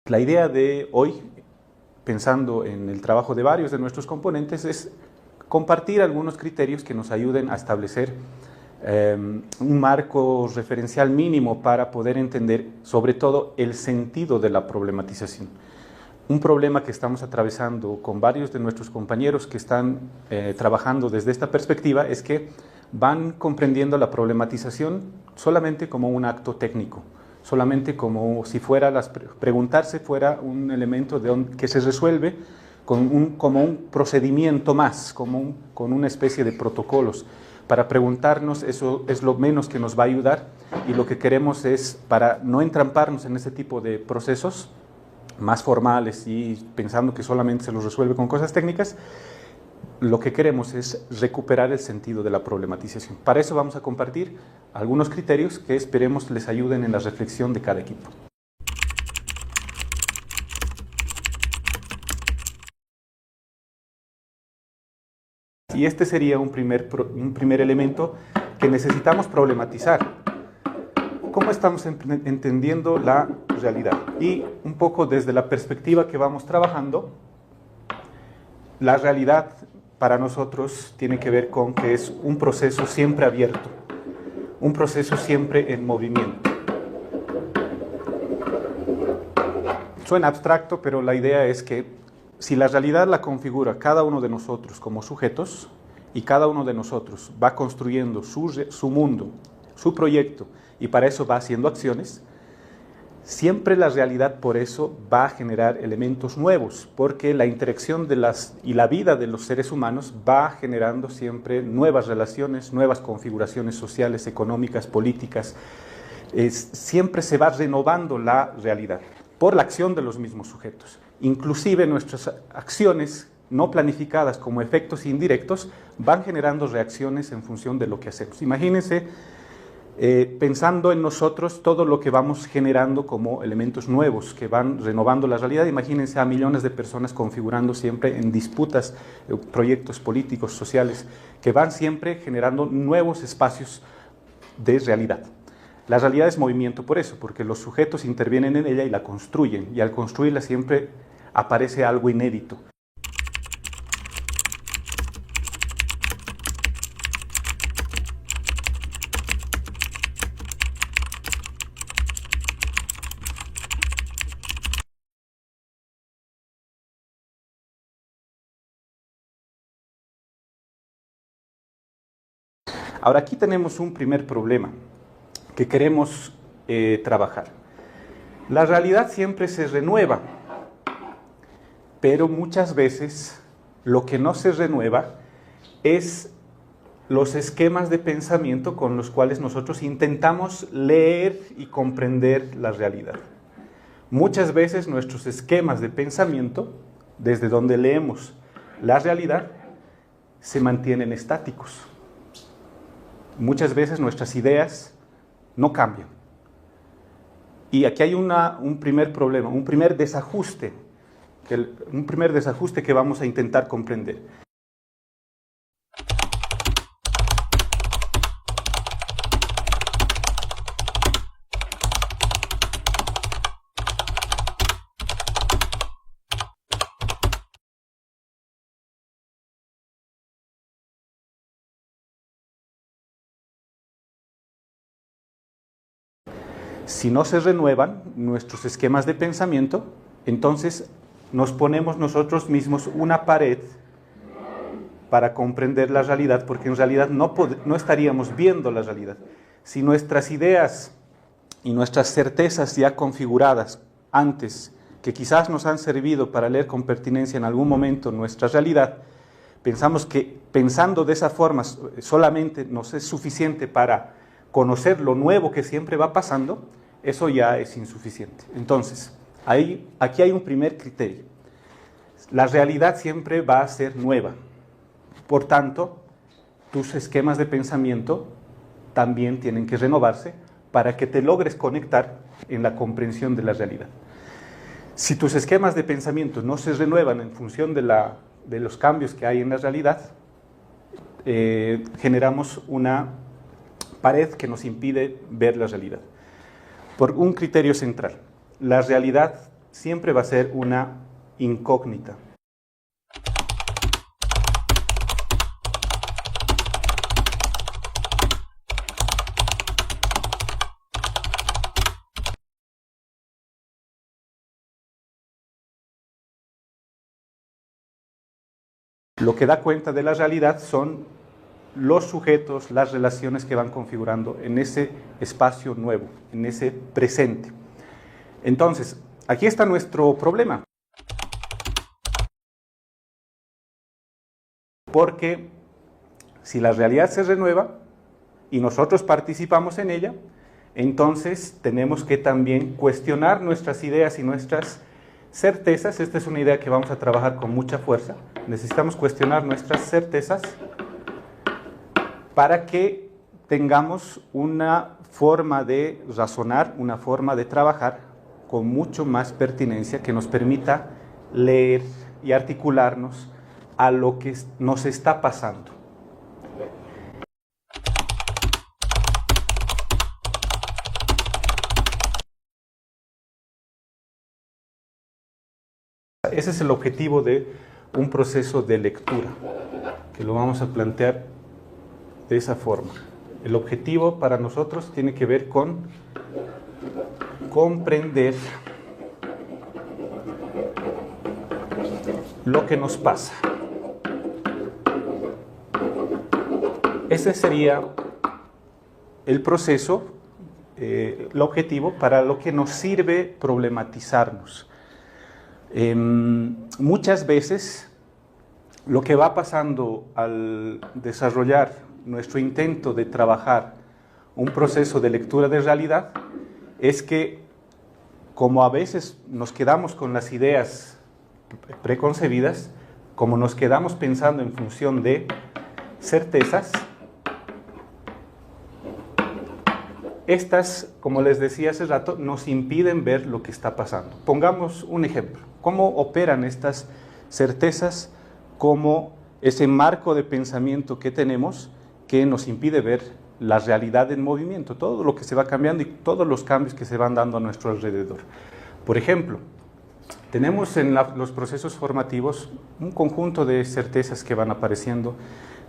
La idea de hoy, pensando en el trabajo de varios de nuestros componentes, es compartir algunos criterios que nos ayuden a establecer un marco referencial mínimo para poder entender, sobre todo, el sentido de la problematización. Un problema que estamos atravesando con varios de nuestros compañeros que están trabajando desde esta perspectiva es que van comprendiendo la problematización solamente como un acto técnico, solamente como si fuera preguntarse fuera un elemento que se resuelve como un procedimiento más, con una especie de protocolos. Para preguntarnos, eso es lo menos que nos va a ayudar, y lo que queremos es, para no entramparnos en ese tipo de procesos más formales y pensando que solamente se los resuelve con cosas técnicas, lo que queremos es recuperar el sentido de la problematización. Para eso vamos a compartir algunos criterios que esperemos les ayuden en la reflexión de cada equipo. Y este sería un primer elemento que necesitamos problematizar. ¿Cómo estamos entendiendo la realidad? Y un poco desde la perspectiva que vamos trabajando, la realidad para nosotros tiene que ver con que es un proceso siempre abierto, un proceso siempre en movimiento. Suena abstracto, pero la idea es que si la realidad la configura cada uno de nosotros como sujetos, y cada uno de nosotros va construyendo su mundo, su proyecto, y para eso va haciendo acciones, siempre la realidad por eso va a generar elementos nuevos, porque la interacción y la vida de los seres humanos va generando siempre nuevas relaciones, nuevas configuraciones sociales, económicas, políticas. Siempre se va renovando la realidad por la acción de los mismos sujetos. Inclusive nuestras acciones no planificadas como efectos indirectos van generando reacciones en función de lo que hacemos. Imagínense, pensando en nosotros todo lo que vamos generando como elementos nuevos que van renovando la realidad. Imagínense a millones de personas configurando siempre en disputas, proyectos políticos, sociales, que van siempre generando nuevos espacios de realidad. La realidad es movimiento por eso, porque los sujetos intervienen en ella y la construyen, y al construirla siempre aparece algo inédito. Ahora, aquí tenemos un primer problema que queremos trabajar. La realidad siempre se renueva, pero muchas veces lo que no se renueva es los esquemas de pensamiento con los cuales nosotros intentamos leer y comprender la realidad. Muchas veces nuestros esquemas de pensamiento, desde donde leemos la realidad, se mantienen estáticos. Muchas veces nuestras ideas no cambian. Y aquí hay un primer problema, un primer desajuste que vamos a intentar comprender. Si no se renuevan nuestros esquemas de pensamiento, entonces nos ponemos nosotros mismos una pared para comprender la realidad, porque en realidad no estaríamos viendo la realidad. Si nuestras ideas y nuestras certezas ya configuradas antes, que quizás nos han servido para leer con pertinencia en algún momento nuestra realidad, pensamos que pensando de esa forma solamente nos es suficiente para conocer lo nuevo que siempre va pasando, eso ya es insuficiente. Entonces, aquí hay un primer criterio. La realidad siempre va a ser nueva. Por tanto, tus esquemas de pensamiento también tienen que renovarse para que te logres conectar en la comprensión de la realidad. Si tus esquemas de pensamiento no se renuevan en función de los cambios que hay en la realidad, generamos una pared que nos impide ver la realidad. Por un criterio central, la realidad siempre va a ser una incógnita. Lo que da cuenta de la realidad son los sujetos, las relaciones que van configurando en ese espacio nuevo, en ese presente. Entonces, aquí está nuestro problema. Porque si la realidad se renueva y nosotros participamos en ella, entonces tenemos que también cuestionar nuestras ideas y nuestras certezas. Esta es una idea que vamos a trabajar con mucha fuerza. Necesitamos cuestionar nuestras certezas para que tengamos una forma de razonar, una forma de trabajar con mucho más pertinencia que nos permita leer y articularnos a lo que nos está pasando. Ese es el objetivo de un proceso de lectura, que lo vamos a plantear de esa forma. El objetivo para nosotros tiene que ver con comprender lo que nos pasa. Ese sería el proceso, el objetivo para lo que nos sirve problematizarnos. Muchas veces lo que va pasando al desarrollar nuestro intento de trabajar un proceso de lectura de realidad es que, como a veces nos quedamos con las ideas preconcebidas, como nos quedamos pensando en función de certezas, estas, como les decía hace rato, nos impiden ver lo que está pasando. Pongamos un ejemplo. ¿Cómo operan estas certezas como ese marco de pensamiento que tenemos que nos impide ver la realidad en movimiento, todo lo que se va cambiando y todos los cambios que se van dando a nuestro alrededor? Por ejemplo, tenemos en los procesos formativos un conjunto de certezas que van apareciendo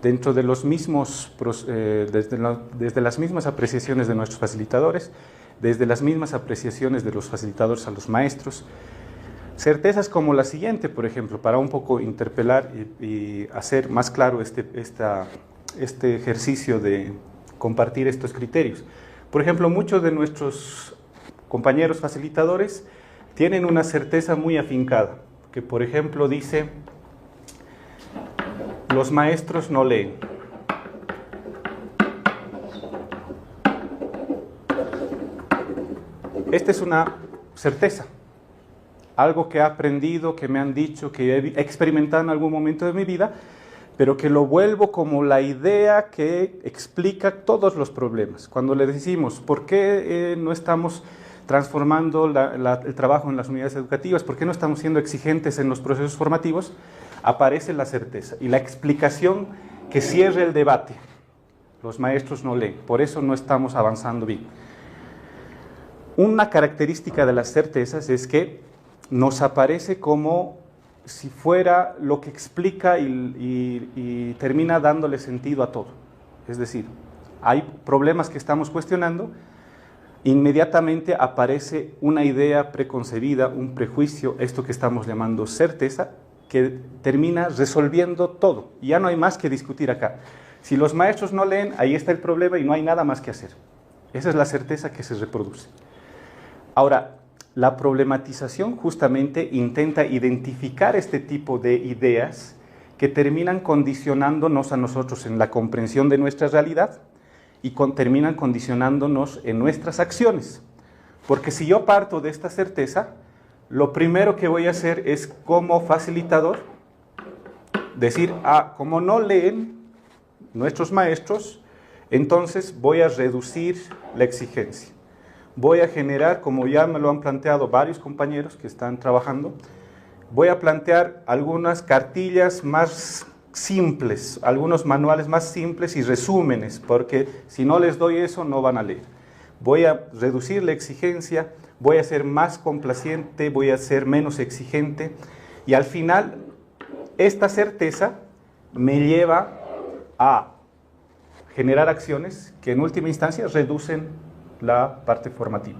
dentro de los mismos, desde las mismas apreciaciones de nuestros facilitadores, desde las mismas apreciaciones de los facilitadores a los maestros. Certezas como la siguiente, por ejemplo, para un poco interpelar y hacer más claro este ejercicio de compartir estos criterios. Por ejemplo, muchos de nuestros compañeros facilitadores tienen una certeza muy afincada, que por ejemplo dice: los maestros no leen. Esta es una certeza, algo que he aprendido, que me han dicho, que he experimentado en algún momento de mi vida, pero que lo vuelvo como la idea que explica todos los problemas. Cuando le decimos, ¿por qué no estamos transformando el trabajo en las unidades educativas? ¿Por qué no estamos siendo exigentes en los procesos formativos? Aparece la certeza y la explicación que cierre el debate. Los maestros no leen, por eso no estamos avanzando bien. Una característica de las certezas es que nos aparece como si fuera lo que explica y termina dándole sentido a todo. Es decir, hay problemas que estamos cuestionando, inmediatamente aparece una idea preconcebida, un prejuicio, esto que estamos llamando certeza, que termina resolviendo todo. Y ya no hay más que discutir acá. Si los maestros no leen, ahí está el problema y no hay nada más que hacer. Esa es la certeza que se reproduce. Ahora, la problematización justamente intenta identificar este tipo de ideas que terminan condicionándonos a nosotros en la comprensión de nuestra realidad y terminan condicionándonos en nuestras acciones. Porque si yo parto de esta certeza, lo primero que voy a hacer es, como facilitador, decir: como no leen nuestros maestros, entonces voy a reducir la exigencia. Voy a generar, como ya me lo han planteado varios compañeros que están trabajando, voy a plantear algunas cartillas más simples, algunos manuales más simples y resúmenes, porque si no les doy eso no van a leer. voy a reducir la exigencia, voy a ser más complaciente, voy a ser menos exigente, y al final esta certeza me lleva a generar acciones que en última instancia reducen la parte formativa.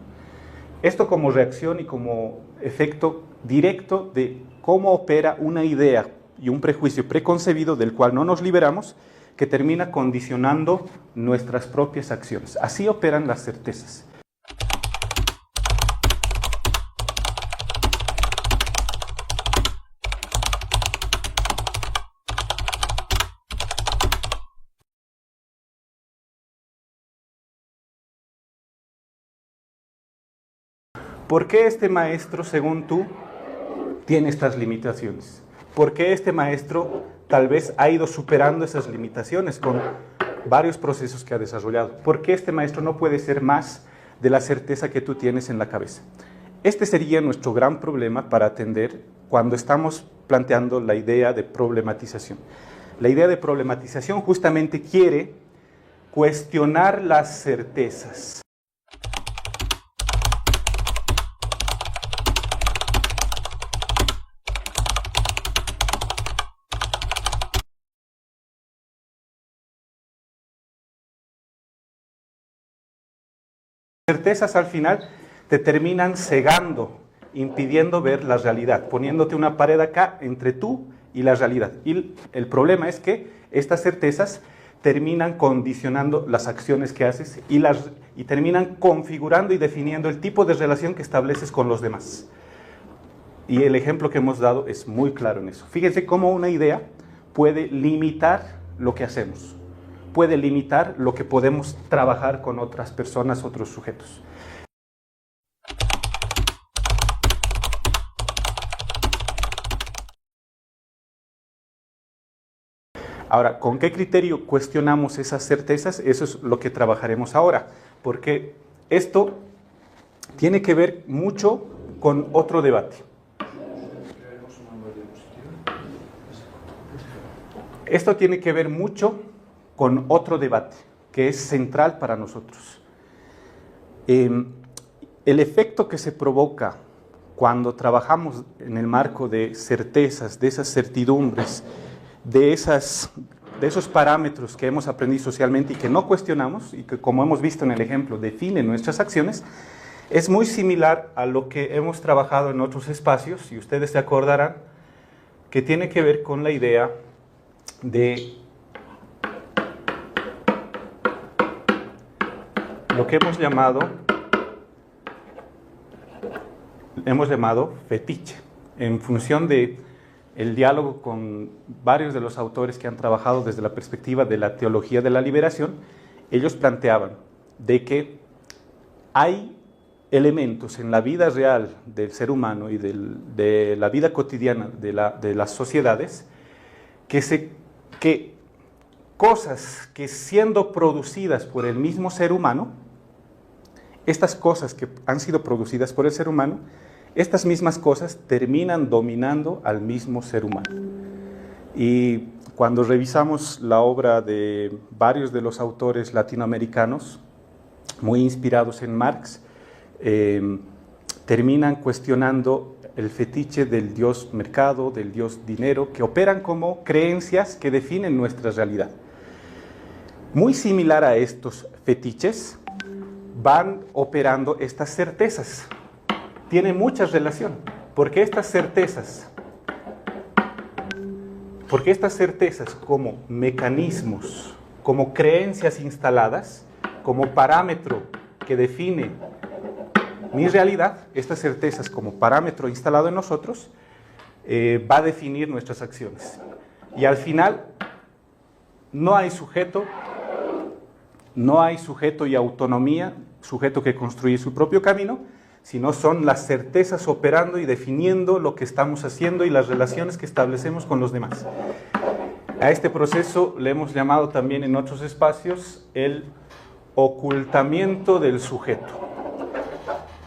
Esto como reacción y como efecto directo de cómo opera una idea y un prejuicio preconcebido del cual no nos liberamos, que termina condicionando nuestras propias acciones. Así operan las certezas. ¿Por qué este maestro, según tú, tiene estas limitaciones? ¿Por qué este maestro tal vez ha ido superando esas limitaciones con varios procesos que ha desarrollado? ¿Por qué este maestro no puede ser más de la certeza que tú tienes en la cabeza? Este sería nuestro gran problema para atender cuando estamos planteando la idea de problematización. La idea de problematización justamente quiere cuestionar las certezas. Certezas al final te terminan cegando, impidiendo ver la realidad, poniéndote una pared acá entre tú y la realidad. Y el problema es que estas certezas terminan condicionando las acciones que haces y terminan configurando y definiendo el tipo de relación que estableces con los demás. Y el ejemplo que hemos dado es muy claro en eso. Fíjense cómo una idea puede limitar lo que hacemos, puede limitar lo que podemos trabajar con otras personas, otros sujetos. Ahora, ¿con qué criterio cuestionamos esas certezas? Eso es lo que trabajaremos ahora, porque esto tiene que ver mucho con otro debate. Esto tiene que ver mucho con otro debate que es central para nosotros. El efecto que se provoca cuando trabajamos en el marco de certezas, de esas certidumbres, de esos parámetros que hemos aprendido socialmente y que no cuestionamos y que, como hemos visto en el ejemplo, definen nuestras acciones, es muy similar a lo que hemos trabajado en otros espacios, y ustedes se acordarán, que tiene que ver con la idea de lo que hemos llamado fetiche, en función de el diálogo con varios de los autores que han trabajado desde la perspectiva de la teología de la liberación. Ellos planteaban de que hay elementos en la vida real del ser humano y de la vida cotidiana de las sociedades que cosas que, siendo producidas por el mismo ser humano, estas cosas que han sido producidas por el ser humano, estas mismas cosas terminan dominando al mismo ser humano. Y cuando revisamos la obra de varios de los autores latinoamericanos, muy inspirados en Marx, terminan cuestionando el fetiche del dios mercado, del dios dinero, que operan como creencias que definen nuestra realidad. Muy similar a estos fetiches, van operando estas certezas. Tiene mucha relación, porque estas certezas como mecanismos, como creencias instaladas, como parámetro que define mi realidad, estas certezas como parámetro instalado en nosotros, va a definir nuestras acciones. Y al final no hay sujeto y autonomía, sujeto que construye su propio camino, sino son las certezas operando y definiendo lo que estamos haciendo y las relaciones que establecemos con los demás. A este proceso le hemos llamado también en otros espacios el ocultamiento del sujeto.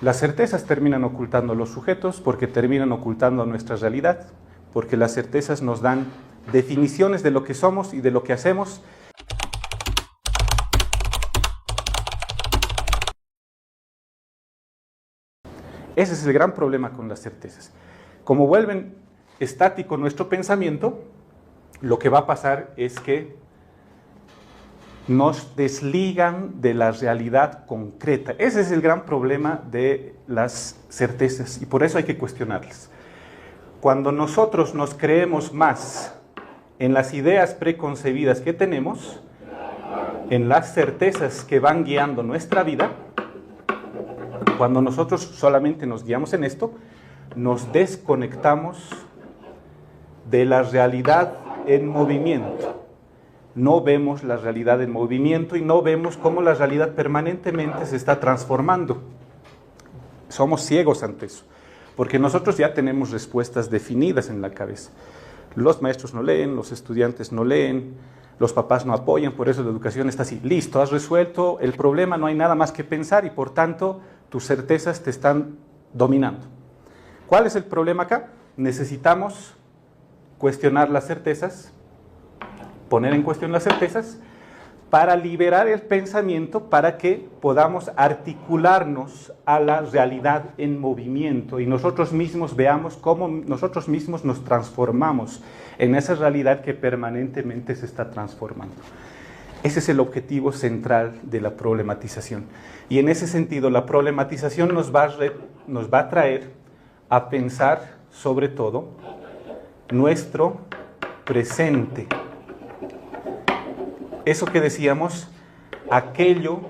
Las certezas terminan ocultando los sujetos porque terminan ocultando nuestra realidad, porque las certezas nos dan definiciones de lo que somos y de lo que hacemos, Ese es el gran problema con las certezas. Como vuelven estático nuestro pensamiento, lo que va a pasar es que nos desligan de la realidad concreta. Ese es el gran problema de las certezas y por eso hay que cuestionarlas. Cuando nosotros nos creemos más en las ideas preconcebidas que tenemos, en las certezas que van guiando nuestra vida, cuando nosotros solamente nos guiamos en esto, nos desconectamos de la realidad en movimiento. No vemos la realidad en movimiento y no vemos cómo la realidad permanentemente se está transformando. Somos ciegos ante eso, porque nosotros ya tenemos respuestas definidas en la cabeza. Los maestros no leen, los estudiantes no leen, los papás no apoyan, por eso la educación está así. Listo, has resuelto el problema, no hay nada más que pensar y por tanto tus certezas te están dominando. ¿Cuál es el problema acá? Necesitamos cuestionar las certezas, poner en cuestión las certezas, para liberar el pensamiento, para que podamos articularnos a la realidad en movimiento y nosotros mismos veamos cómo nosotros mismos nos transformamos en esa realidad que permanentemente se está transformando. Ese es el objetivo central de la problematización. Y en ese sentido, la problematización nos va a traer a pensar, sobre todo, nuestro presente. Eso que decíamos, aquello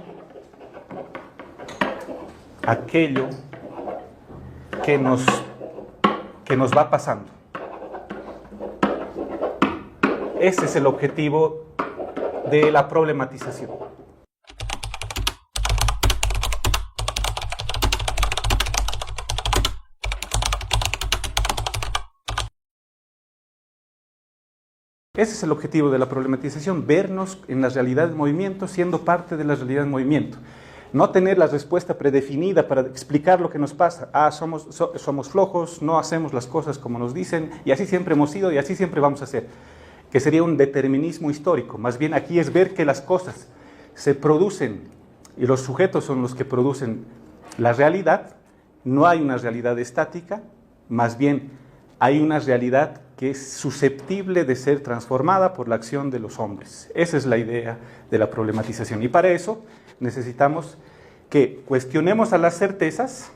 que nos va pasando. Ese es el objetivo de la problematización. Ese es el objetivo de la problematización, vernos en la realidad del movimiento, siendo parte de la realidad del movimiento. No tener la respuesta predefinida para explicar lo que nos pasa. Somos flojos, no hacemos las cosas como nos dicen, y así siempre hemos sido y así siempre vamos a ser. Que sería un determinismo histórico. Más bien aquí es ver que las cosas se producen, y los sujetos son los que producen la realidad. No hay una realidad estática, más bien hay una realidad que es susceptible de ser transformada por la acción de los hombres. Esa es la idea de la problematización. Y para eso necesitamos que cuestionemos a las certezas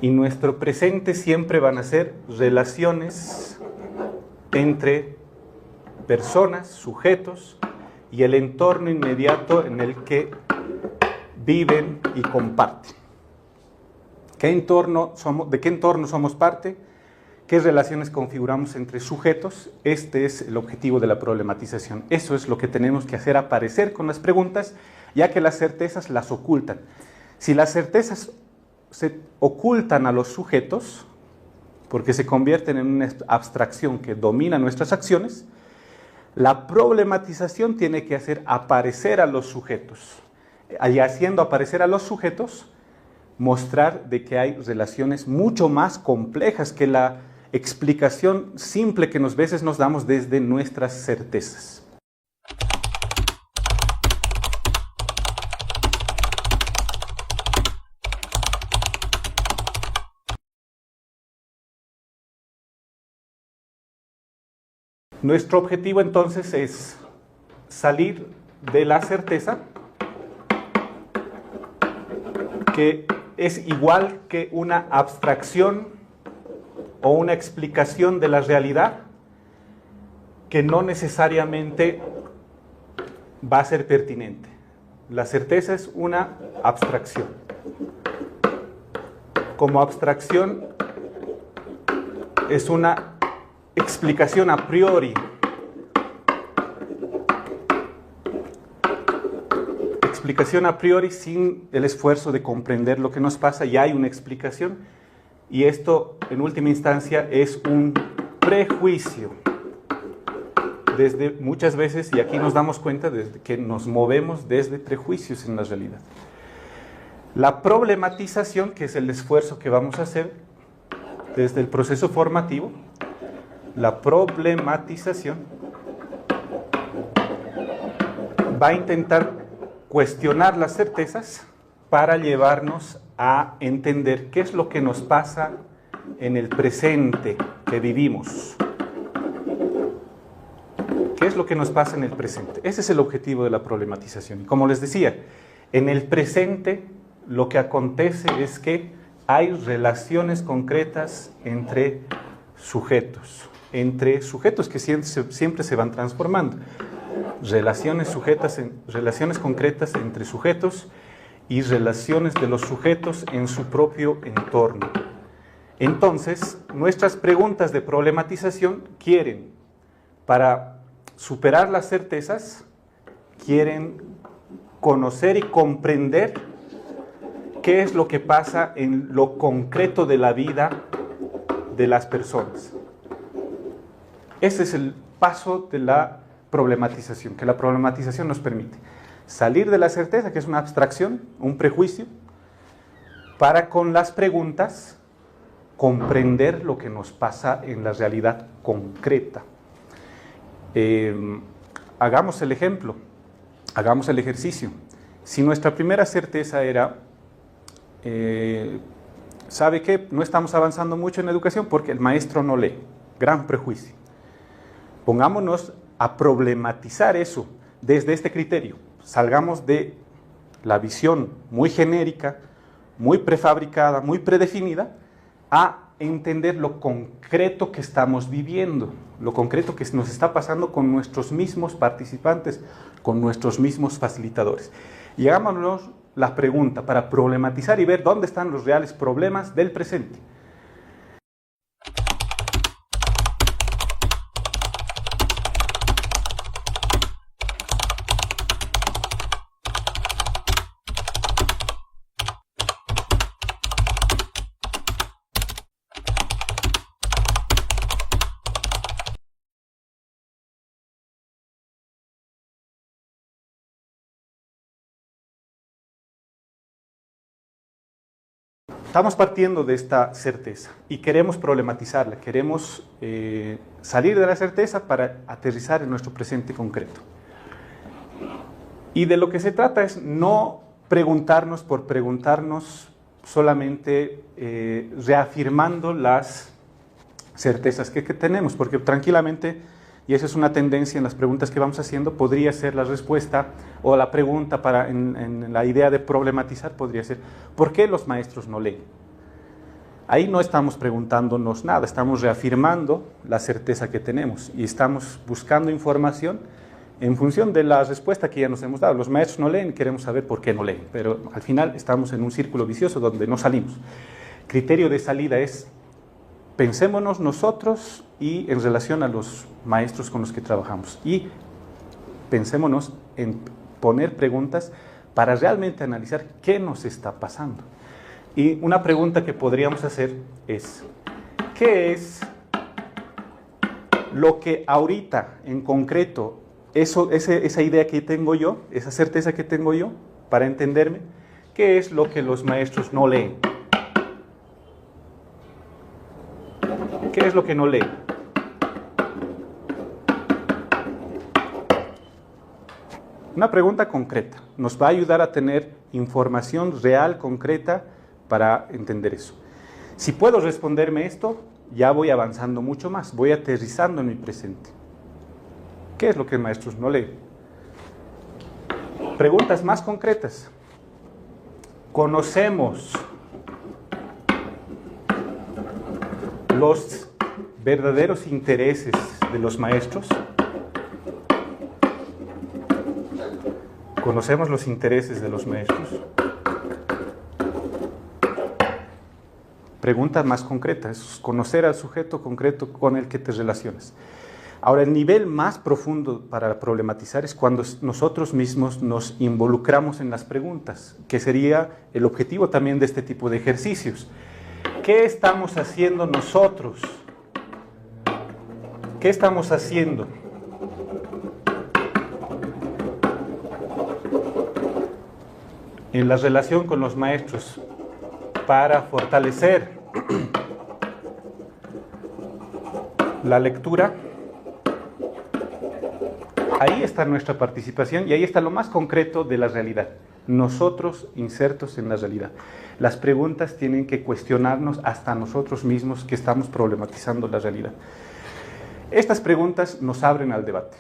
y nuestro presente siempre van a ser relaciones entre personas, sujetos, y el entorno inmediato en el que viven y comparten. ¿De qué entorno somos parte? ¿Qué relaciones configuramos entre sujetos? Este es el objetivo de la problematización. Eso es lo que tenemos que hacer aparecer con las preguntas, ya que las certezas las ocultan. Si las certezas se ocultan a los sujetos, porque se convierten en una abstracción que domina nuestras acciones, la problematización tiene que hacer aparecer a los sujetos. Y haciendo aparecer a los sujetos, mostrar de que hay relaciones mucho más complejas que la explicación simple que a veces nos damos desde nuestras certezas. Nuestro objetivo entonces es salir de la certeza, que es igual que una abstracción o una explicación de la realidad que no necesariamente va a ser pertinente. La certeza es una abstracción. Como abstracción es una explicación a priori. Explicación a priori sin el esfuerzo de comprender lo que nos pasa. Ya hay una explicación y esto en última instancia es un prejuicio. Desde muchas veces, y aquí nos damos cuenta de que nos movemos desde prejuicios en la realidad. La problematización, que es el esfuerzo que vamos a hacer desde el proceso formativo, La problematización va a intentar cuestionar las certezas para llevarnos a entender qué es lo que nos pasa en el presente que vivimos. ¿Qué es lo que nos pasa en el presente? Ese es el objetivo de la problematización. Y como les decía, en el presente lo que acontece es que hay relaciones concretas entre sujetos que siempre se van transformando. Relaciones concretas entre sujetos y relaciones de los sujetos en su propio entorno. Entonces, nuestras preguntas de problematización quieren, para superar las certezas, quieren conocer y comprender qué es lo que pasa en lo concreto de la vida de las personas. Ese es el paso de la problematización, que la problematización nos permite salir de la certeza, que es una abstracción, un prejuicio, para con las preguntas comprender lo que nos pasa en la realidad concreta. Hagamos el ejemplo, hagamos el ejercicio. Si nuestra primera certeza era, ¿sabe qué? No estamos avanzando mucho en la educación porque el maestro no lee. Gran prejuicio. Pongámonos a problematizar eso desde este criterio. Salgamos de la visión muy genérica, muy prefabricada, muy predefinida, a entender lo concreto que estamos viviendo, lo concreto que nos está pasando con nuestros mismos participantes, con nuestros mismos facilitadores. Y hagámonos la pregunta para problematizar y ver dónde están los reales problemas del presente. Estamos partiendo de esta certeza y queremos problematizarla, queremos salir de la certeza para aterrizar en nuestro presente concreto. Y de lo que se trata es no preguntarnos por preguntarnos, solamente reafirmando las certezas que tenemos, porque tranquilamente, y esa es una tendencia en las preguntas que vamos haciendo, podría ser la respuesta o la pregunta en la idea de problematizar podría ser, ¿por qué los maestros no leen? Ahí no estamos preguntándonos nada, estamos reafirmando la certeza que tenemos y estamos buscando información en función de la respuesta que ya nos hemos dado. Los maestros no leen, queremos saber por qué no leen, pero al final estamos en un círculo vicioso donde no salimos. Criterio de salida es, pensémonos nosotros y en relación a los maestros con los que trabajamos. Y pensémonos en poner preguntas para realmente analizar qué nos está pasando. Y una pregunta que podríamos hacer es, ¿qué es lo que ahorita en concreto, esa idea que tengo yo, esa certeza que tengo yo, para entenderme, qué es lo que los maestros no leen? ¿Qué es lo que no leen? Una pregunta concreta. Nos va a ayudar a tener información real, concreta, para entender eso. Si puedo responderme esto, ya voy avanzando mucho más, voy aterrizando en mi presente. ¿Qué es lo que los maestros no leen? Preguntas más concretas. ¿Conocemos los verdaderos intereses de los maestros? ¿Conocemos los intereses de los maestros? Preguntas más concretas, conocer al sujeto concreto con el que te relacionas. Ahora, el nivel más profundo para problematizar es cuando nosotros mismos nos involucramos en las preguntas, que sería el objetivo también de este tipo de ejercicios. ¿Qué estamos haciendo nosotros? ¿Qué estamos haciendo? En la relación con los maestros para fortalecer la lectura, ahí está nuestra participación y ahí está lo más concreto de la realidad. Nosotros insertos en la realidad. Las preguntas tienen que cuestionarnos hasta nosotros mismos que estamos problematizando la realidad. Estas preguntas nos abren al debate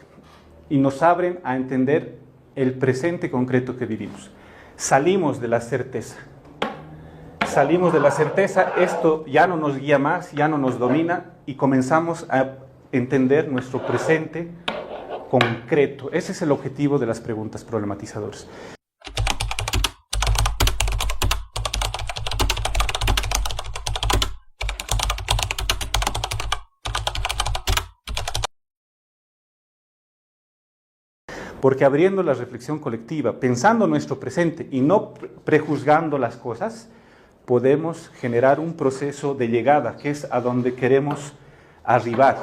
y nos abren a entender el presente concreto que vivimos. Salimos de la certeza. Salimos de la certeza, esto ya no nos guía más, ya no nos domina y comenzamos a entender nuestro presente concreto. Ese es el objetivo de las preguntas problematizadoras. Porque abriendo la reflexión colectiva, pensando en nuestro presente y no prejuzgando las cosas, podemos generar un proceso de llegada, que es a donde queremos arribar,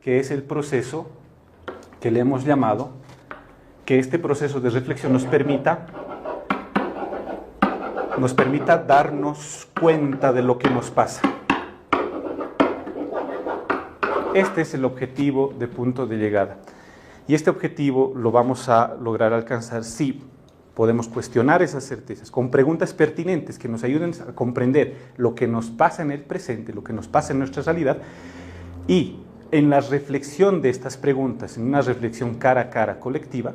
que es el proceso que le hemos llamado, que este proceso de reflexión nos permita darnos cuenta de lo que nos pasa. Este es el objetivo de punto de llegada. Y este objetivo lo vamos a lograr alcanzar si podemos cuestionar esas certezas con preguntas pertinentes que nos ayuden a comprender lo que nos pasa en el presente, lo que nos pasa en nuestra realidad, y en la reflexión de estas preguntas, en una reflexión cara a cara colectiva,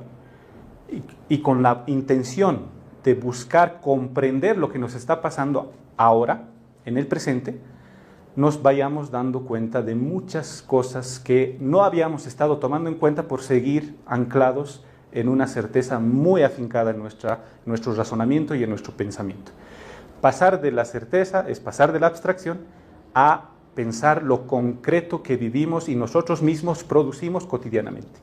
y con la intención de buscar comprender lo que nos está pasando ahora, en el presente, nos vayamos dando cuenta de muchas cosas que no habíamos estado tomando en cuenta por seguir anclados en una certeza muy afincada en nuestro razonamiento y en nuestro pensamiento. Pasar de la certeza es pasar de la abstracción a pensar lo concreto que vivimos y nosotros mismos producimos cotidianamente.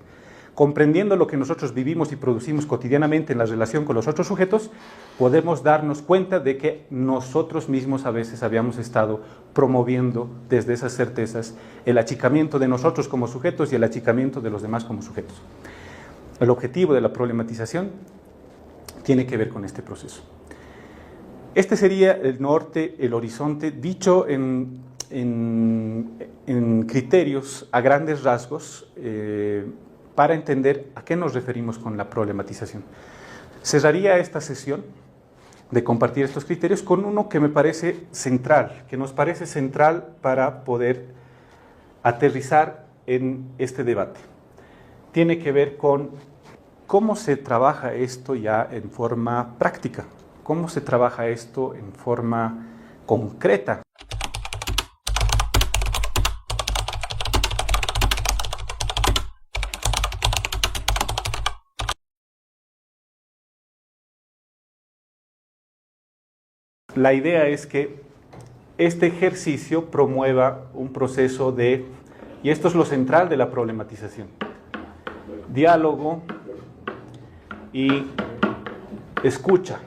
Comprendiendo lo que nosotros vivimos y producimos cotidianamente en la relación con los otros sujetos, podemos darnos cuenta de que nosotros mismos a veces habíamos estado promoviendo desde esas certezas el achicamiento de nosotros como sujetos y el achicamiento de los demás como sujetos. El objetivo de la problematización tiene que ver con este proceso. Este sería el norte, el horizonte, dicho en criterios a grandes rasgos, para entender a qué nos referimos con la problematización. Cerraría esta sesión de compartir estos criterios con uno que me parece central, que nos parece central para poder aterrizar en este debate. Tiene que ver con cómo se trabaja esto ya en forma práctica, cómo se trabaja esto en forma concreta. La idea es que este ejercicio promueva un proceso de, y esto es lo central de la problematización, diálogo y escucha.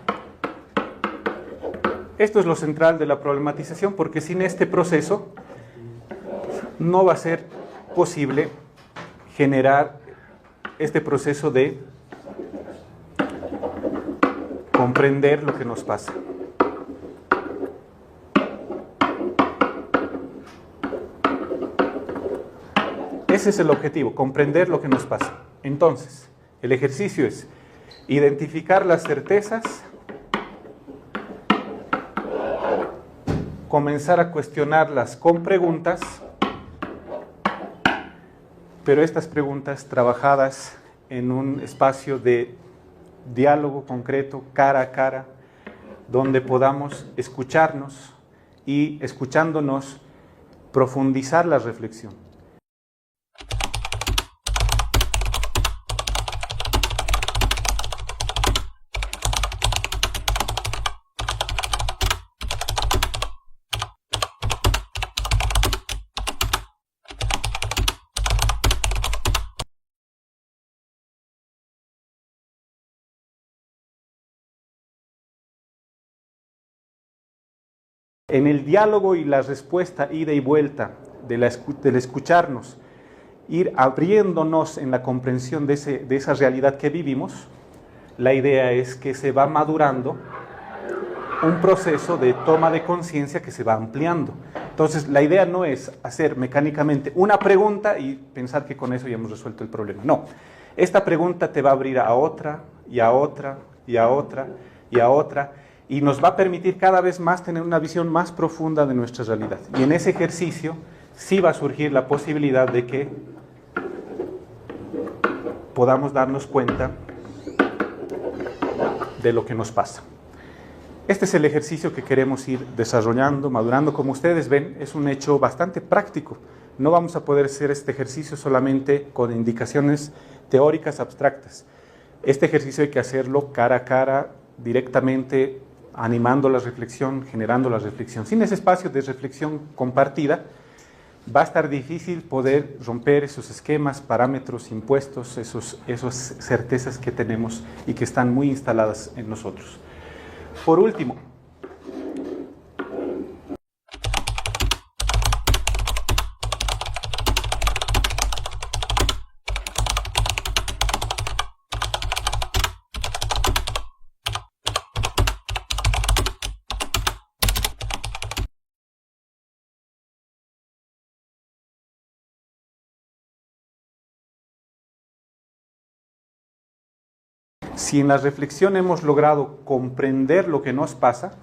Esto es lo central de la problematización porque sin este proceso no va a ser posible generar este proceso de comprender lo que nos pasa. Ese es el objetivo, comprender lo que nos pasa. Entonces, el ejercicio es identificar las certezas, comenzar a cuestionarlas con preguntas, pero estas preguntas trabajadas en un espacio de diálogo concreto, cara a cara, donde podamos escucharnos y, escuchándonos, profundizar la reflexión. En el diálogo y la respuesta, ida y vuelta, del escucharnos, ir abriéndonos en la comprensión de esa realidad que vivimos, la idea es que se va madurando un proceso de toma de conciencia que se va ampliando. Entonces, la idea no es hacer mecánicamente una pregunta y pensar que con eso ya hemos resuelto el problema. No, esta pregunta te va a abrir a otra, y a otra, y a otra, y a otra, y nos va a permitir cada vez más tener una visión más profunda de nuestra realidad. Y en ese ejercicio sí va a surgir la posibilidad de que podamos darnos cuenta de lo que nos pasa. Este es el ejercicio que queremos ir desarrollando, madurando. Como ustedes ven, es un hecho bastante práctico. No vamos a poder hacer este ejercicio solamente con indicaciones teóricas abstractas. Este ejercicio hay que hacerlo cara a cara, directamente, animando la reflexión, generando la reflexión. Sin ese espacio de reflexión compartida, va a estar difícil poder romper esos esquemas, parámetros impuestos, esas certezas que tenemos y que están muy instaladas en nosotros. Por último, si en la reflexión hemos logrado comprender lo que nos pasa,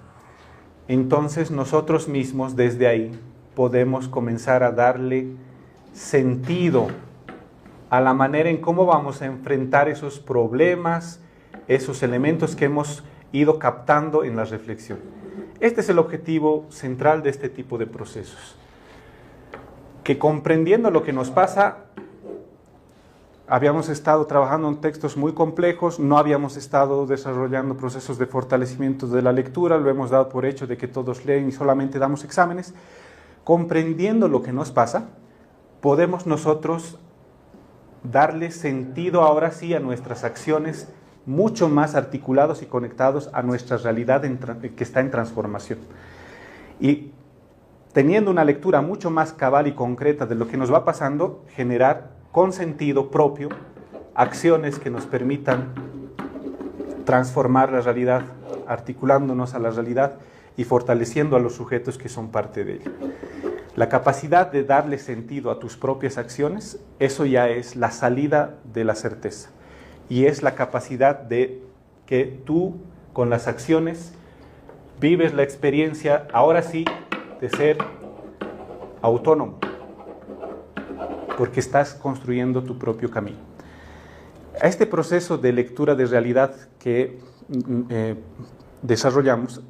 entonces nosotros mismos desde ahí podemos comenzar a darle sentido a la manera en cómo vamos a enfrentar esos problemas, esos elementos que hemos ido captando en la reflexión. Este es el objetivo central de este tipo de procesos. Que comprendiendo lo que nos pasa, habíamos estado trabajando en textos muy complejos, no habíamos estado desarrollando procesos de fortalecimiento de la lectura, lo hemos dado por hecho de que todos leen y solamente damos exámenes. Comprendiendo lo que nos pasa, podemos nosotros darle sentido ahora sí a nuestras acciones, mucho más articulados y conectados a nuestra realidad que está en transformación. Y teniendo una lectura mucho más cabal y concreta de lo que nos va pasando, generar con sentido propio acciones que nos permitan transformar la realidad, articulándonos a la realidad y fortaleciendo a los sujetos que son parte de ella. La capacidad de darle sentido a tus propias acciones, eso ya es la salida de la certeza. Y es la capacidad de que tú, con las acciones, vives la experiencia, ahora sí, de ser autónomo, porque estás construyendo tu propio camino. A este proceso de lectura de realidad que desarrollamos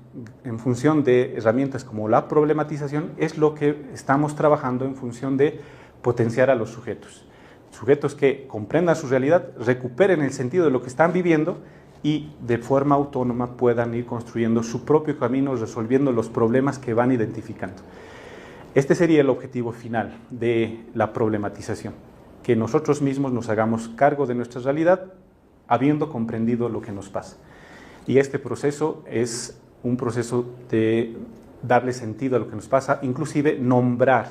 en función de herramientas como la problematización es lo que estamos trabajando en función de potenciar a los sujetos. Sujetos que comprendan su realidad, recuperen el sentido de lo que están viviendo y de forma autónoma puedan ir construyendo su propio camino, resolviendo los problemas que van identificando. Este sería el objetivo final de la problematización, que nosotros mismos nos hagamos cargo de nuestra realidad habiendo comprendido lo que nos pasa. Y este proceso es un proceso de darle sentido a lo que nos pasa, inclusive nombrar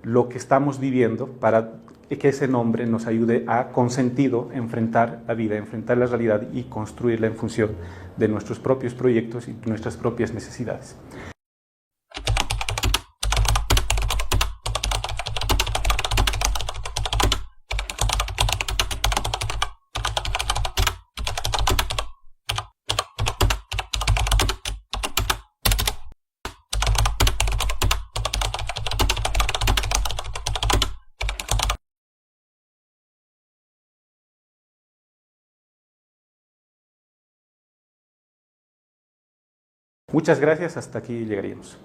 lo que estamos viviendo para que ese nombre nos ayude a, con sentido, enfrentar la vida, enfrentar la realidad y construirla en función de nuestros propios proyectos y nuestras propias necesidades. Muchas gracias, hasta aquí llegaríamos.